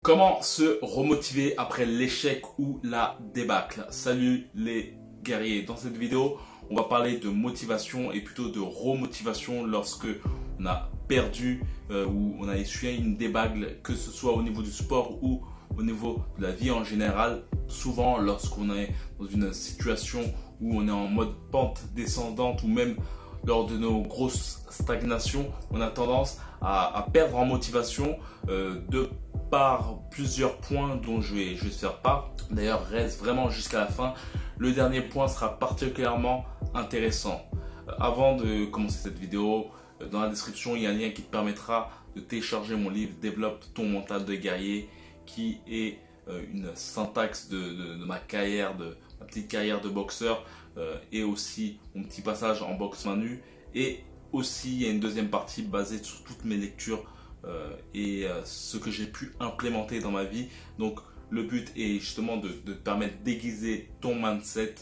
Comment se remotiver après l'échec ou la débâcle? Salut les guerriers, dans cette vidéo on va parler de motivation et plutôt de remotivation lorsque on a perdu ou on a essuyé une débâcle, que ce soit au niveau du sport ou au niveau de la vie en général. Souvent lorsqu'on est dans une situation où on est en mode pente descendante ou même lors de nos grosses stagnations, on a tendance à perdre en motivation de par plusieurs points dont je vais faire part. D'ailleurs, reste vraiment jusqu'à la fin. Le dernier point sera particulièrement intéressant. Avant de commencer cette vidéo, dans la description, il y a un lien qui te permettra de télécharger mon livre « Développe ton mental de guerrier » qui est une syntaxe de ma carrière, de ma petite carrière de boxeur et aussi mon petit passage en boxe main nue. Et aussi, il y a une deuxième partie basée sur toutes mes lectures et ce que j'ai pu implémenter dans ma vie. Donc le but est justement de te permettre d'aiguiser ton mindset.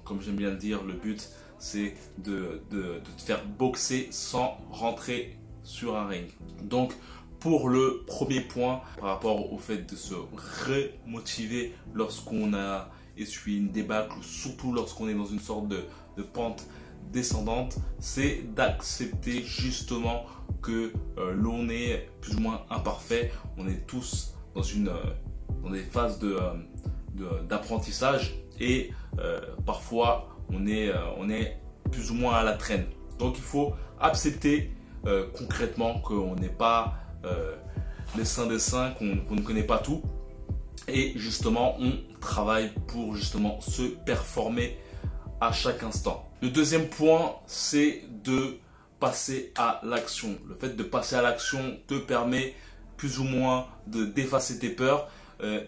Comme j'aime bien le dire, le but c'est de te faire boxer sans rentrer sur un ring. Donc pour le premier point, par rapport au fait de se remotiver lorsqu'on a essuyé une débâcle, ou surtout lorsqu'on est dans une sorte de pente descendante, c'est d'accepter justement que l'on est plus ou moins imparfait. On est tous dans des phases d'apprentissage et parfois on est plus ou moins à la traîne. Donc il faut accepter concrètement qu'on n'est pas les saints des saints, qu'on ne connaît pas tout, et justement on travaille pour justement se performer à chaque instant. Le deuxième point, c'est de passer à l'action. Le fait de passer à l'action te permet plus ou moins d'effacer tes peurs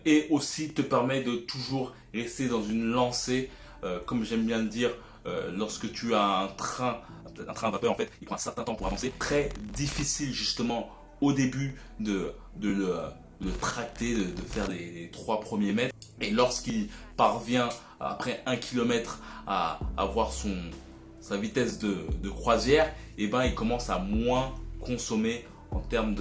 et aussi te permet de toujours rester dans une lancée. Comme j'aime bien le dire, lorsque tu as un train à vapeur, en fait, il prend un certain temps pour avancer. Très difficile justement au début de le tracter, de faire les 3 premiers mètres. Et lorsqu'il parvient après 1 km à avoir sa vitesse de croisière, et ben il commence à moins consommer en termes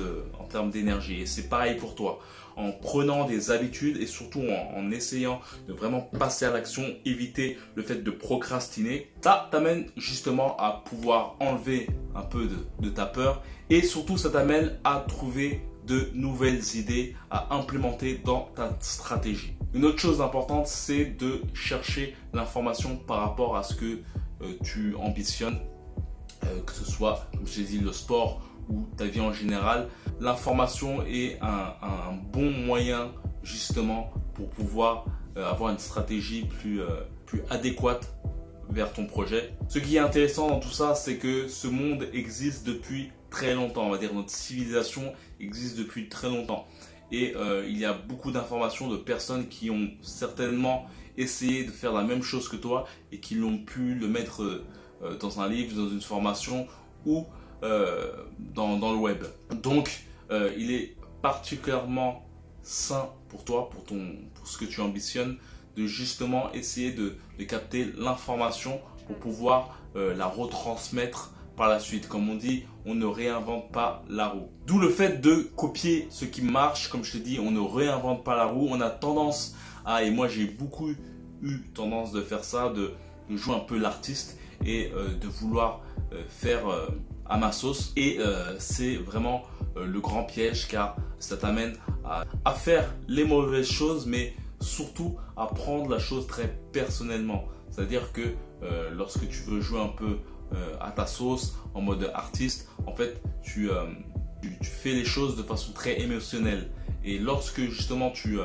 d'énergie. Et c'est pareil pour toi. En prenant des habitudes et surtout en essayant de vraiment passer à l'action, éviter le fait de procrastiner, ça t'amène justement à pouvoir enlever un peu de ta peur, et surtout ça t'amène à trouver de nouvelles idées à implémenter dans ta stratégie. Une autre chose importante, c'est de chercher l'information par rapport à ce que tu ambitionnes, que ce soit, comme je t'ai dit, le sport ou ta vie en général. L'information est un bon moyen justement pour pouvoir avoir une stratégie plus adéquate vers ton projet. Ce qui est intéressant dans tout ça, c'est que ce monde existe depuis très longtemps. On va dire notre civilisation existe depuis très longtemps. Et il y a beaucoup d'informations de personnes qui ont certainement essayé de faire la même chose que toi et qui l'ont pu le mettre dans un livre, dans une formation ou dans le web. Donc il est particulièrement sain pour toi, pour ce que tu ambitionnes, de justement essayer de capter l'information pour pouvoir la retransmettre par la suite. Comme on dit, on ne réinvente pas la roue. D'où le fait de copier ce qui marche. Comme je te dis, on ne réinvente pas la roue. On a tendance et moi j'ai beaucoup eu tendance de faire ça, de jouer un peu l'artiste et de vouloir faire à ma sauce. Et c'est vraiment le grand piège, car ça t'amène à faire les mauvaises choses, mais surtout à prendre la chose très personnellement. C'est-à-dire que lorsque tu veux jouer un peu à ta sauce en mode artiste, en fait tu fais les choses de façon très émotionnelle. Et lorsque justement tu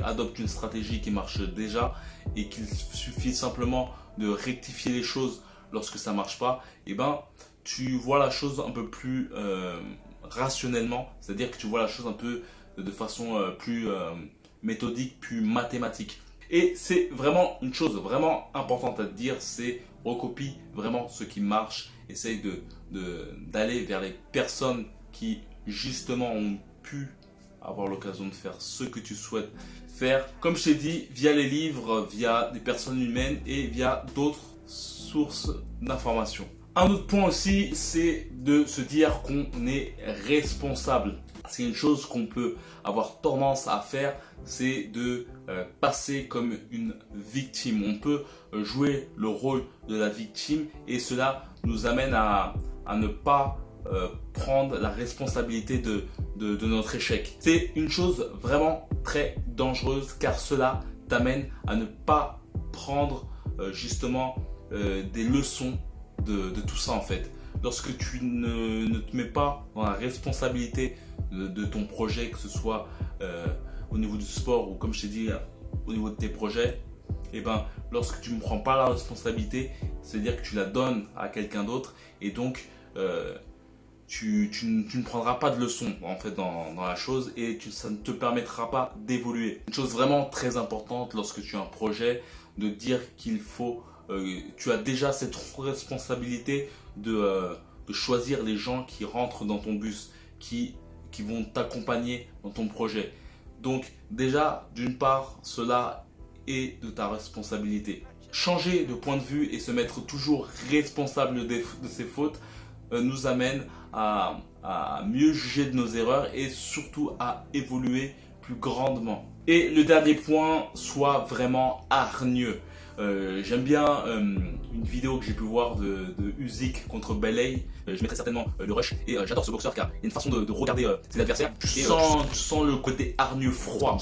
adoptes une stratégie qui marche déjà et qu'il suffit simplement de rectifier les choses lorsque ça marche pas, et ben tu vois la chose un peu plus rationnellement, c'est-à-dire que tu vois la chose un peu de façon plus méthodique, plus mathématique. Et c'est vraiment une chose vraiment importante à te dire, c'est recopie vraiment ce qui marche. Essaye d'aller vers les personnes qui justement ont pu avoir l'occasion de faire ce que tu souhaites faire. Comme je t'ai dit, via les livres, via des personnes humaines et via d'autres sources d'informations. Un autre point aussi, c'est de se dire qu'on est responsable. c'est une chose qu'on peut avoir tendance à faire, c'est de passer comme une victime. On peut jouer le rôle de la victime et cela nous amène à ne pas prendre la responsabilité de notre échec. C'est une chose vraiment très dangereuse car cela t'amène à ne pas prendre justement des leçons de tout ça en fait. Lorsque tu ne te mets pas dans la responsabilité de ton projet, que ce soit au niveau du sport ou comme je t'ai dit au niveau de tes projets, et ben lorsque tu ne prends pas la responsabilité, c'est-à-dire que tu la donnes à quelqu'un d'autre et donc tu ne prendras pas de leçon en fait dans la chose et ça ne te permettra pas d'évoluer. Une chose vraiment très importante lorsque tu as un projet, de dire qu'il faut, tu as déjà cette responsabilité de choisir les gens qui rentrent dans ton bus, qui vont t'accompagner dans ton projet. Donc déjà, d'une part, cela est de ta responsabilité. Changer de point de vue et se mettre toujours responsable de ses fautes nous amène à mieux juger de nos erreurs et surtout à évoluer plus grandement. Et le dernier point, sois vraiment hargneux. J'aime bien une vidéo que j'ai pu voir de Usyk contre Belay. Je mettrai certainement le rush et j'adore ce boxeur car il y a une façon de regarder ses adversaires. Tu sens le côté hargneux, froid.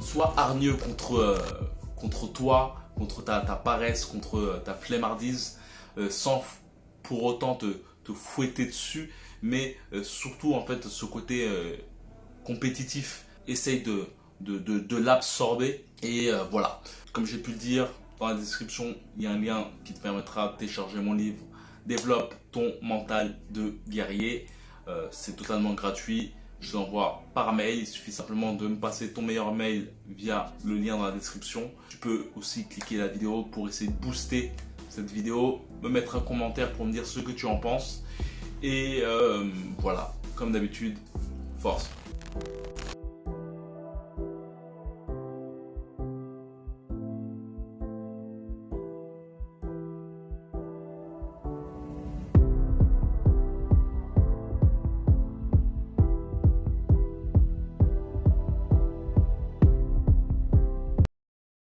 Sois hargneux contre toi, contre ta paresse, contre ta flemmardise, sans pour autant te fouetter dessus, mais surtout en fait ce côté compétitif, essaye de l'absorber et voilà. Comme j'ai pu le dire, dans la description, il y a un lien qui te permettra de télécharger mon livre Développe ton mental de guerrier. C'est totalement gratuit. Je l'envoie par mail, il suffit simplement de me passer ton meilleur mail via le lien dans la description. Tu peux aussi cliquer la vidéo pour essayer de booster cette vidéo, me mettre un commentaire pour me dire ce que tu en penses. Et voilà, comme d'habitude, force.